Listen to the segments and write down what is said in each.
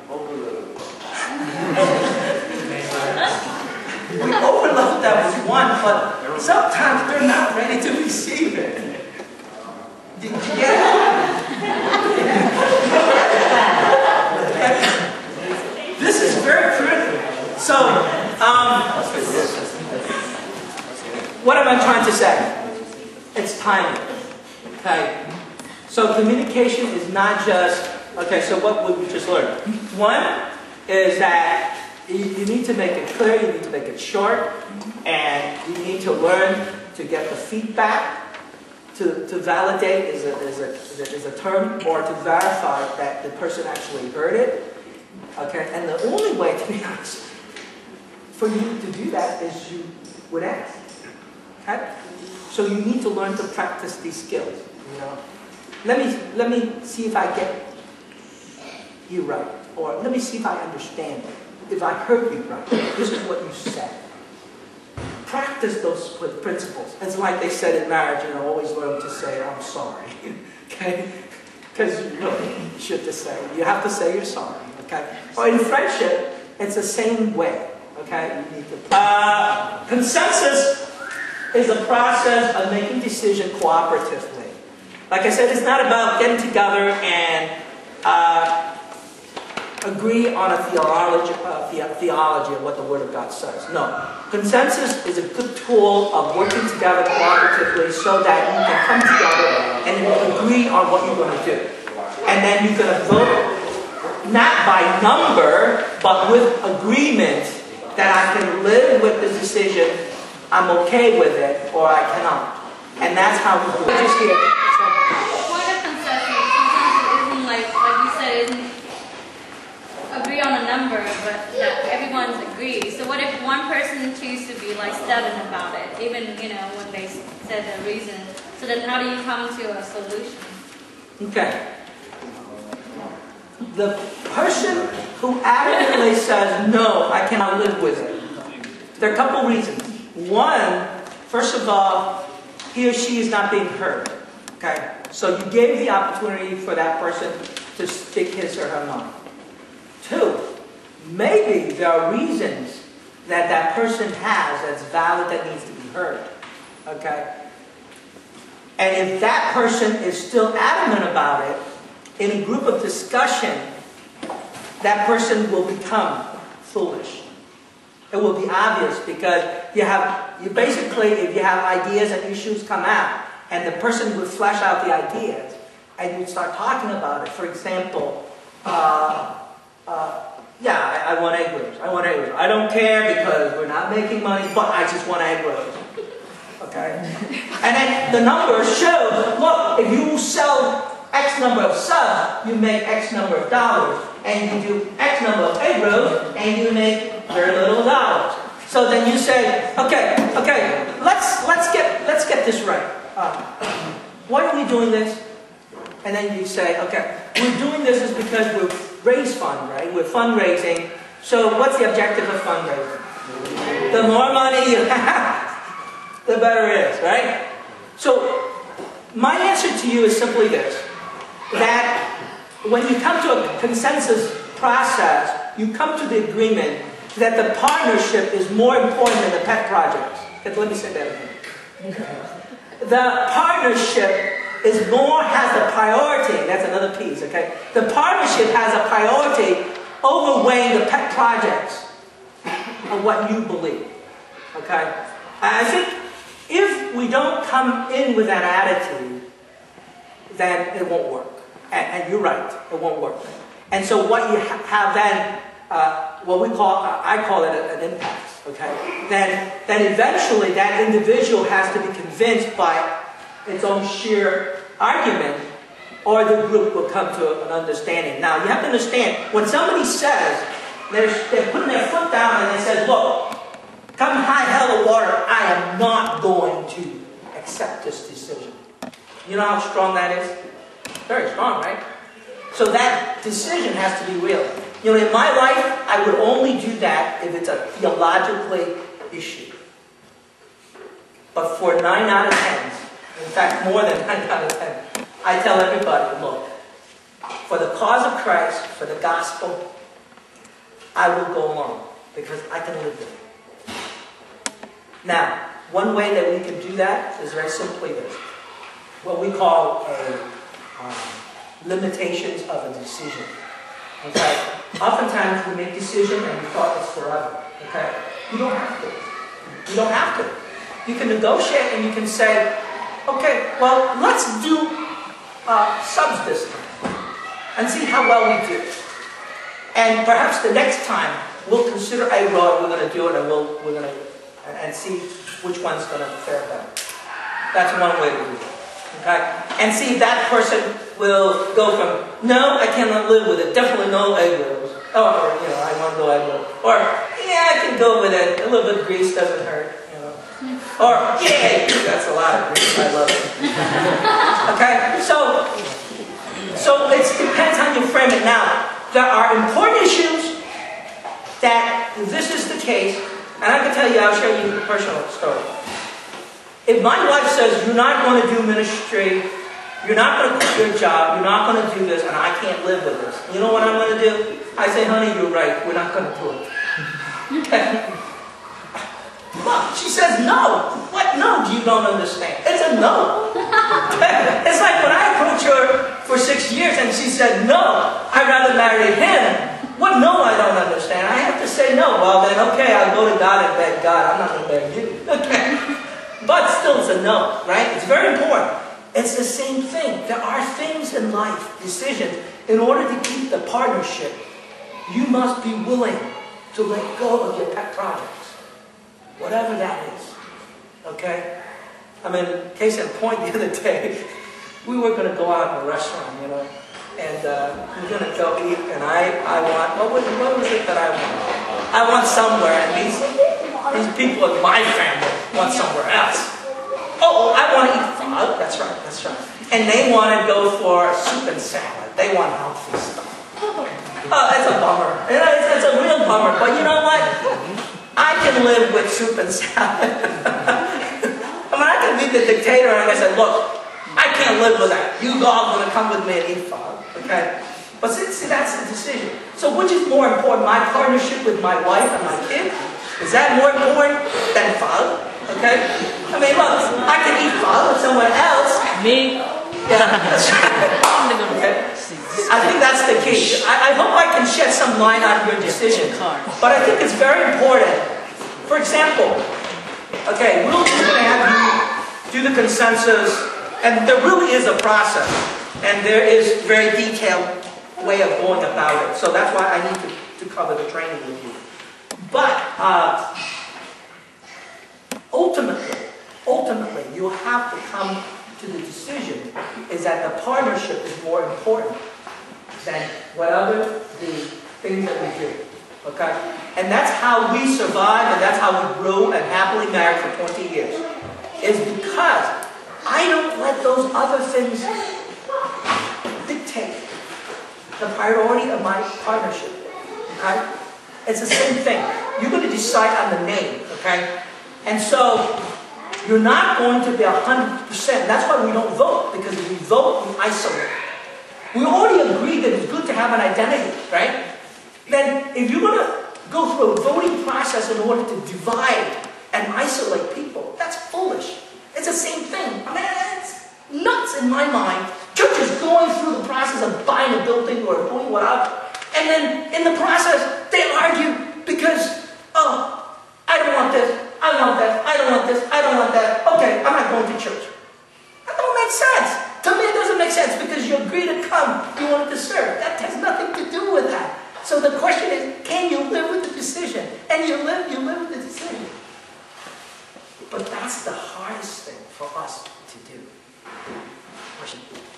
We overload them with one, but sometimes they're not ready to receive it. Did you get it? This is very critical. So, what am I trying to say? It's timing. Okay. So communication is not just, okay, so what would we just learn? One is that you need to make it clear, you need to make it short, and you need to learn to get the feedback. To validate is a term, or to verify that the person actually heard it. Okay, and the only way, to be honest, for you to do that is you would ask. Okay, so you need to learn to practice these skills. You know, let me see if I get you right, or let me see if I understand it. If I heard you right, this is what you said. Practice those principles. It's like they said in marriage, you know, always learn to say, I'm sorry. Okay? Because you really should just say, you have to say you're sorry. Okay? Or in friendship, it's the same way. Okay? You need to. Consensus is a process of making decisions cooperatively. Like I said, it's not about getting together and agree on a theology of what the Word of God says. No. Consensus is a good tool of working together cooperatively so that you can come together and agree on what you're going to do. And then you're going to vote not by number, but with agreement that I can live with the decision, I'm okay with it, or I cannot. And that's how we do it. Just here. The point of consensus isn't like you said, isn't agree on a number, but that everyone's agreed. So what if one person chooses to be like stubborn about it, even when they said the reason? So then how do you come to a solution? Okay. The person who adamantly says, no, I cannot live with it. There are a couple reasons. One, first of all, he or she is not being heard. Okay? So you gave the opportunity for that person to speak his or her mind. Two, maybe there are reasons that that person has that's valid that needs to be heard. Okay? And if that person is still adamant about it, in a group of discussion, that person will become foolish. It will be obvious because you basically, if you have ideas and issues come out, and the person would flesh out the ideas, and you'd start talking about it. For example, I want egg rolls. I want egg rolls. I don't care because we're not making money, but I just want egg rolls. Okay? And then the numbers show, look, if you sell X number of subs, you make X number of dollars. And you do X number of egg rolls, and you make very little dollars. So then you say, okay, let's get this right. Why are we doing this? And then you say, okay, we're doing this is because we're raise fund, right? We're fundraising. So what's the objective of fundraising? The more money you have, the better it is, right? So my answer to you is simply this, that when you come to a consensus process, you come to the agreement that the partnership is more important than the pet projects. Let me say that again. The partnership has a priority. That's another piece, okay? The partnership has a priority overweighing the pet projects of what you believe, okay? I think if we don't come in with that attitude, then it won't work. And you're right, it won't work. And so what you have then, what I call it an impasse, okay? Then eventually that individual has to be convinced by its own sheer argument, or the group will come to an understanding. Now, you have to understand, when somebody says, they're putting their foot down and they say, look, come high hell or water, I am not going to accept this decision. You know how strong that is? Very strong, right? So that decision has to be real. In my life, I would only do that if it's a theologically issue. But for 9 out of 10, in fact, more than 9 out of 10, I tell everybody, look, for the cause of Christ, for the gospel, I will go along because I can live with it. Now, one way that we can do that is very simply this. What we call limitations of a decision. Okay? Oftentimes we make decisions and we thought it's forever. Okay? You don't have to. You don't have to. You can negotiate and you can say, okay, well, let's do subs this time and see how well we do. And perhaps the next time we'll consider a road, we're going to do it, and we're going to and see which one's going to fare better. That's one way to do it. Okay? And see if that person will go from, no, I cannot live with it, definitely no egg rolls. Or, you know, I want no egg rolls. Or, yeah, I can go with it, a little bit of grease doesn't hurt. You know. Or, yeah, that's a lot of grease, I love it. Okay? So it depends how you frame it. Now, there are important issues that, if this is the case, and I can tell you, I'll show you a personal story. If my wife says, you're not going to do ministry, you're not going to quit your job, you're not going to do this, and I can't live with this, you know what I'm going to do? I say, honey, you're right, we're not going to do it. Look, she says, no. What no? You don't understand. It's a no. It's like when I approached her for 6 years and she said, no, I'd rather marry him. What no, I don't understand. I have to say no. Well, then, okay, I'll go to God and beg God. I'm not going to beg you. Okay. But still, it's a no, right? It's very important. It's the same thing. There are things in life, decisions. In order to keep the partnership, you must be willing to let go of your pet projects. Whatever that is. Okay? I mean, case in point, the other day, we were going to go out in a restaurant, you know, and we're going to go eat, and I want, what was it that I want? I want somewhere, and these people in my family want somewhere else. Oh, I want to eat pho. That's right, that's right. And they want to go for soup and salad. They want healthy stuff. Oh, that's a bummer. It's a real bummer, but you know what? I can live with soup and salad. I mean, I can be the dictator and I said, look, I can't live with that. You all going to come with me and eat pho, okay? But see, that's the decision. So which is more important, my partnership with my wife and my kid? Is that more important than pho? Okay? I mean, look, I can eat pho with someone else. Me? Yeah, that's right. Okay? I think that's the key. I hope I can shed some light on your decision. But I think it's very important. For example, okay, we're just going to have you do the consensus, and there really is a process, and there is a very detailed way of going about it. So that's why I need to cover the training with you. But ultimately, you have to come to the decision is that the partnership is more important than whatever the things that we do. Okay? And that's how we survive, and that's how we grew and happily married for 20 years. Is because I don't let those other things dictate the priority of my partnership. Okay? It's the same thing. You're going to decide on the name. Okay? And so, you're not going to be 100%. That's why we don't vote, because if we vote, we isolate. We already agreed that it's good to have an identity, right? Then, if you're going to go through a voting process in order to divide and isolate people, that's foolish. It's the same thing. I mean, it's nuts in my mind. Churches going through the process of buying a building or doing whatever, and then in the process, they argue because, oh, I don't want this. I want that, I don't want this, I don't want that. Okay, I'm not going to church. That don't make sense. To me, it doesn't make sense because you agreed to come, you wanted to serve. That has nothing to do with that. So the question is, can you live with the decision? And you live with the decision. But that's the hardest thing for us to do.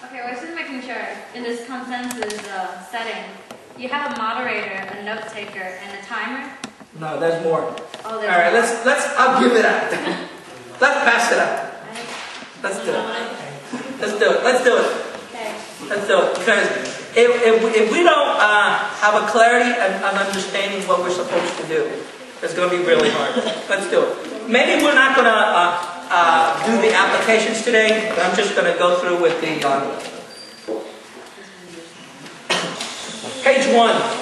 Okay, well, just making sure, in this consensus setting, you have a moderator, a note taker, and a timer? No, there's more. Oh, all right, I'll give it up. Let's pass it up. Let's do it. Let's do it. Okay. Let's do it. Because if we don't have a clarity and an understanding what we're supposed to do, it's going to be really hard. Let's do it. Maybe we're not going to do the applications today, but I'm just going to go through with the page 1.